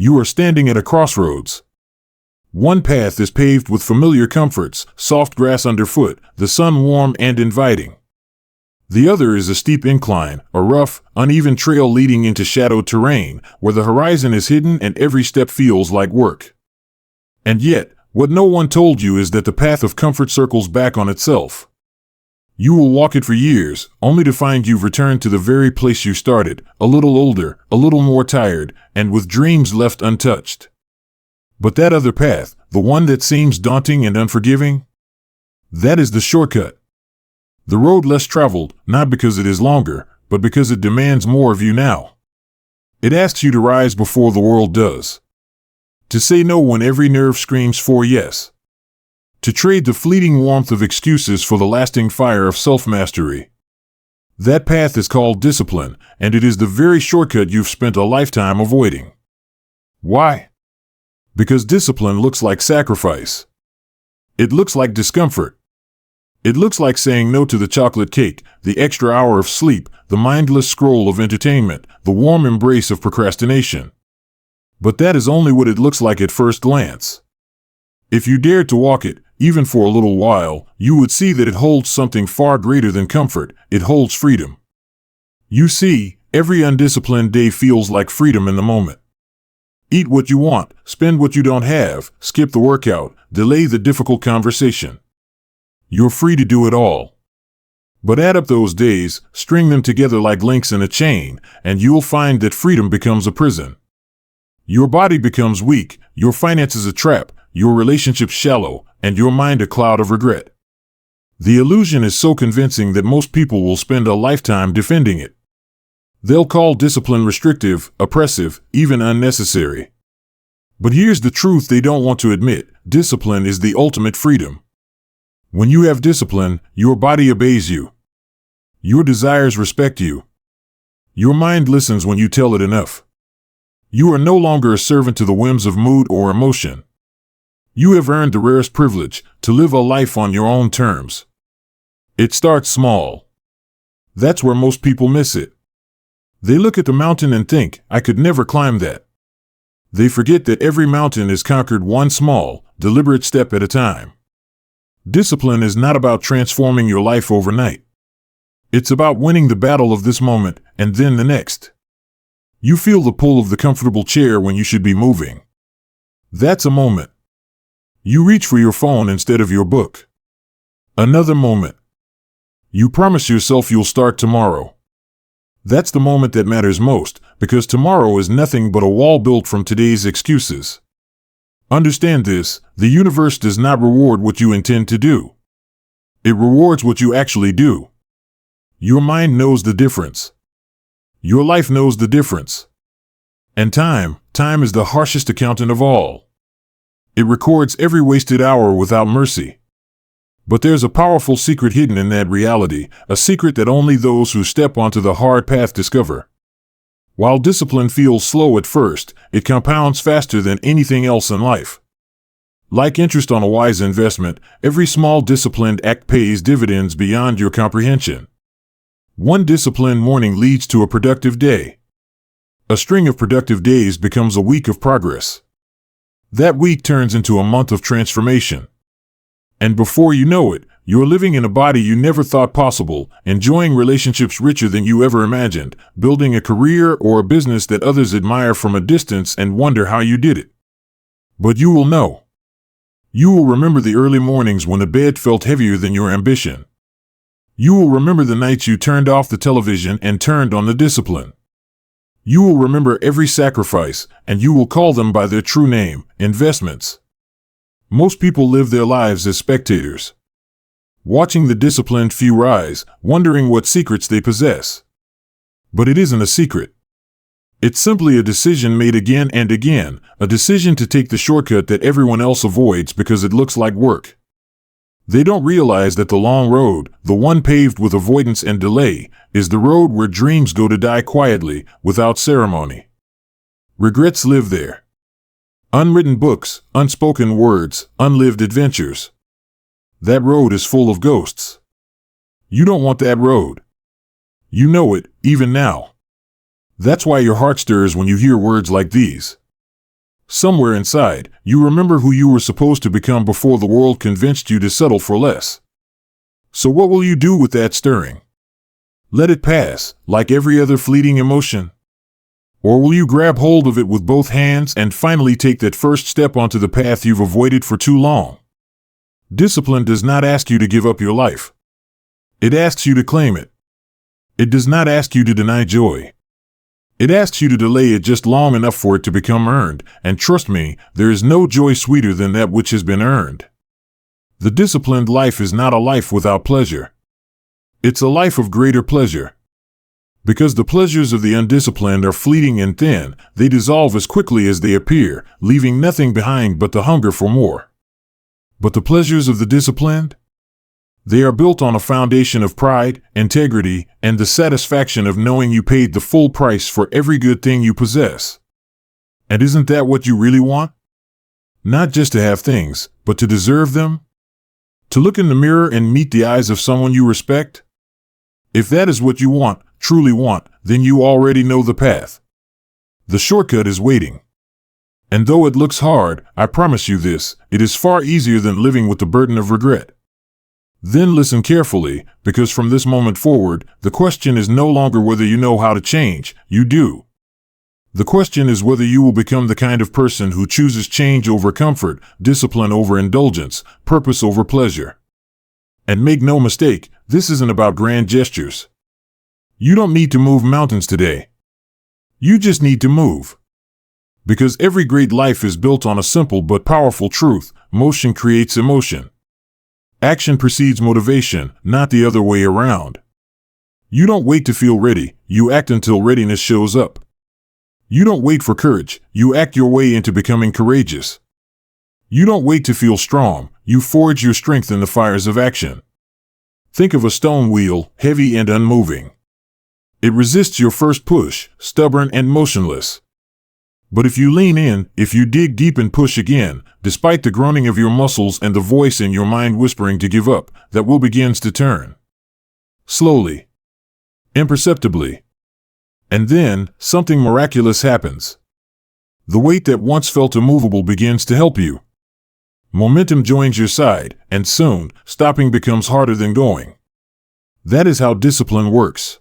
You are standing at a crossroads. One path is paved with familiar comforts, soft grass underfoot, the sun warm and inviting. The other is a steep incline, a rough, uneven trail leading into shadowed terrain, where the horizon is hidden and every step feels like work. And yet, what no one told you is that the path of comfort circles back on itself. You will walk it for years, only to find you've returned to the very place you started, a little older, a little more tired, and with dreams left untouched. But that other path, the one that seems daunting and unforgiving, that is the shortcut. The road less traveled, not because it is longer, but because it demands more of you now. It asks you to rise before the world does. To say no when every nerve screams for yes. To trade the fleeting warmth of excuses for the lasting fire of self-mastery. That path is called discipline, and it is the very shortcut you've spent a lifetime avoiding. Why? Because discipline looks like sacrifice. It looks like discomfort. It looks like saying no to the chocolate cake, the extra hour of sleep, the mindless scroll of entertainment, the warm embrace of procrastination. But that is only what it looks like at first glance. If you dared to walk it, even for a little while, you would see that it holds something far greater than comfort. It holds freedom. You see, every undisciplined day feels like freedom in the moment. Eat what you want, spend what you don't have, skip the workout, delay the difficult conversation. You're free to do it all. But add up those days, string them together like links in a chain, and you'll find that freedom becomes a prison. Your body becomes weak, your finances a trap, your relationships shallow, and your mind a cloud of regret. The illusion is so convincing that most people will spend a lifetime defending it. They'll call discipline restrictive, oppressive, even unnecessary. But here's the truth they don't want to admit: discipline is the ultimate freedom. When you have discipline, your body obeys you. Your desires respect you. Your mind listens when you tell it enough. You are no longer a servant to the whims of mood or emotion. You have earned the rarest privilege, to live a life on your own terms. It starts small. That's where most people miss it. They look at the mountain and think, I could never climb that. They forget that every mountain is conquered one small, deliberate step at a time. Discipline is not about transforming your life overnight. It's about winning the battle of this moment and then the next. You feel the pull of the comfortable chair when you should be moving. That's a moment. You reach for your phone instead of your book. Another moment. You promise yourself you'll start tomorrow. That's the moment that matters most, because tomorrow is nothing but a wall built from today's excuses. Understand this: the universe does not reward what you intend to do. It rewards what you actually do. Your mind knows the difference. Your life knows the difference. And time is the harshest accountant of all. It records every wasted hour without mercy. But there's a powerful secret hidden in that reality, a secret that only those who step onto the hard path discover. While discipline feels slow at first, it compounds faster than anything else in life. Like interest on a wise investment, every small disciplined act pays dividends beyond your comprehension. One disciplined morning leads to a productive day. A string of productive days becomes a week of progress. That week turns into a month of transformation. And before you know it, you're living in a body you never thought possible, enjoying relationships richer than you ever imagined, building a career or a business that others admire from a distance and wonder how you did it. But you will know. You will remember the early mornings when the bed felt heavier than your ambition. You will remember the nights you turned off the television and turned on the discipline. You will remember every sacrifice, and you will call them by their true name: investments. Most people live their lives as spectators, watching the disciplined few rise, wondering what secrets they possess. But it isn't a secret. It's simply a decision made again and again, a decision to take the shortcut that everyone else avoids because it looks like work. They don't realize that the long road, the one paved with avoidance and delay, is the road where dreams go to die quietly, without ceremony. Regrets live there. Unwritten books, unspoken words, unlived adventures. That road is full of ghosts. You don't want that road. You know it, even now. That's why your heart stirs when you hear words like these. Somewhere inside, you remember who you were supposed to become before the world convinced you to settle for less. So what will you do with that stirring? Let it pass, like every other fleeting emotion? Or will you grab hold of it with both hands and finally take that first step onto the path you've avoided for too long? Discipline does not ask you to give up your life. It asks you to claim it. It does not ask you to deny joy. It asks you to delay it just long enough for it to become earned, and trust me, there is no joy sweeter than that which has been earned. The disciplined life is not a life without pleasure. It's a life of greater pleasure. Because the pleasures of the undisciplined are fleeting and thin, they dissolve as quickly as they appear, leaving nothing behind but the hunger for more. But the pleasures of the disciplined? They are built on a foundation of pride, integrity, and the satisfaction of knowing you paid the full price for every good thing you possess. And isn't that what you really want? Not just to have things, but to deserve them? To look in the mirror and meet the eyes of someone you respect? If that is what you want, truly want, then you already know the path. The shortcut is waiting. And though it looks hard, I promise you this, it is far easier than living with the burden of regret. Then listen carefully, because from this moment forward, the question is no longer whether you know how to change, you do. The question is whether you will become the kind of person who chooses change over comfort, discipline over indulgence, purpose over pleasure. And make no mistake, this isn't about grand gestures. You don't need to move mountains today. You just need to move. Because every great life is built on a simple but powerful truth: motion creates emotion. Action precedes motivation, not the other way around. You don't wait to feel ready, you act until readiness shows up. You don't wait for courage, you act your way into becoming courageous. You don't wait to feel strong, you forge your strength in the fires of action. Think of a stone wheel, heavy and unmoving. It resists your first push, stubborn and motionless. But if you lean in, if you dig deep and push again, despite the groaning of your muscles and the voice in your mind whispering to give up, that wheel begins to turn. Slowly. Imperceptibly. And then, something miraculous happens. The weight that once felt immovable begins to help you. Momentum joins your side, and soon, stopping becomes harder than going. That is how discipline works.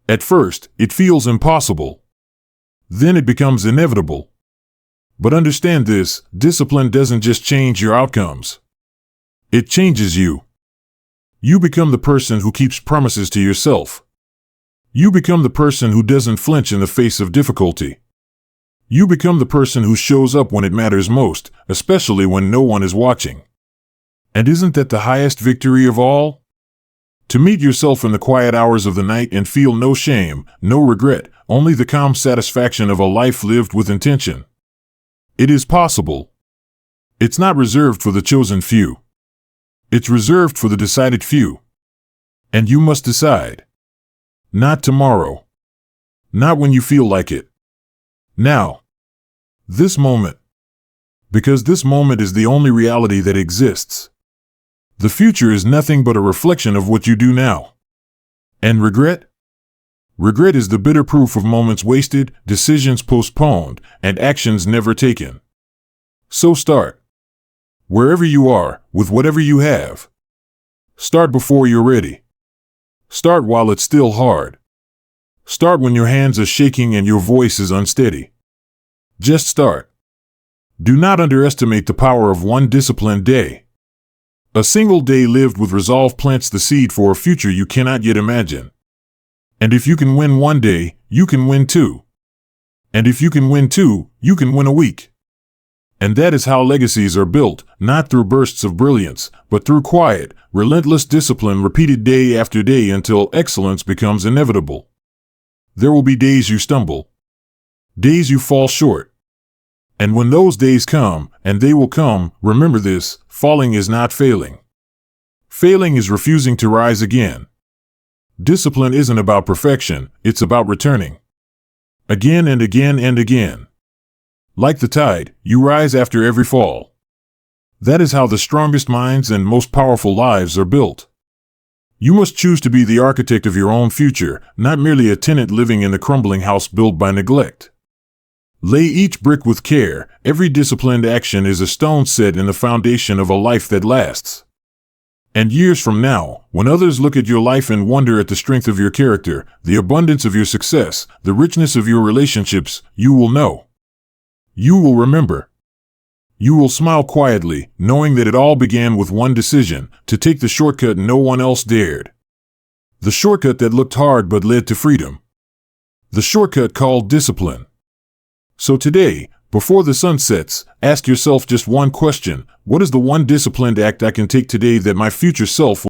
At first, it feels impossible. Then it becomes inevitable. But understand this, discipline doesn't just change your outcomes. It changes you. You become the person who keeps promises to yourself. You become the person who doesn't flinch in the face of difficulty. You become the person who shows up when it matters most, especially when no one is watching. And isn't that the highest victory of all? To meet yourself in the quiet hours of the night and feel no shame, no regret, only the calm satisfaction of a life lived with intention. It is possible. It's not reserved for the chosen few. It's reserved for the decided few. And you must decide. Not tomorrow. Not when you feel like it. Now. This moment. Because this moment is the only reality that exists. The future is nothing but a reflection of what you do now. And regret? Regret is the bitter proof of moments wasted, decisions postponed, and actions never taken. So start. Wherever you are, with whatever you have. Start before you're ready. Start while it's still hard. Start when your hands are shaking and your voice is unsteady. Just start. Do not underestimate the power of one disciplined day. A single day lived with resolve plants the seed for a future you cannot yet imagine. And if you can win one day, you can win two. And if you can win two, you can win a week. And that is how legacies are built, not through bursts of brilliance, but through quiet, relentless discipline repeated day after day until excellence becomes inevitable. There will be days you stumble. Days you fall short. And when those days come, and they will come, remember this: falling is not failing. Failing is refusing to rise again. Discipline isn't about perfection, it's about returning. Again and again and again. Like the tide, you rise after every fall. That is how the strongest minds and most powerful lives are built. You must choose to be the architect of your own future, not merely a tenant living in the crumbling house built by neglect. Lay each brick with care. Every disciplined action is a stone set in the foundation of a life that lasts. And years from now, when others look at your life and wonder at the strength of your character, the abundance of your success, the richness of your relationships, you will know. You will remember. You will smile quietly, knowing that it all began with one decision: to take the shortcut no one else dared. The shortcut that looked hard but led to freedom. The shortcut called discipline. So today, before the sun sets, ask yourself just one question: what is the one disciplined act I can take today that my future self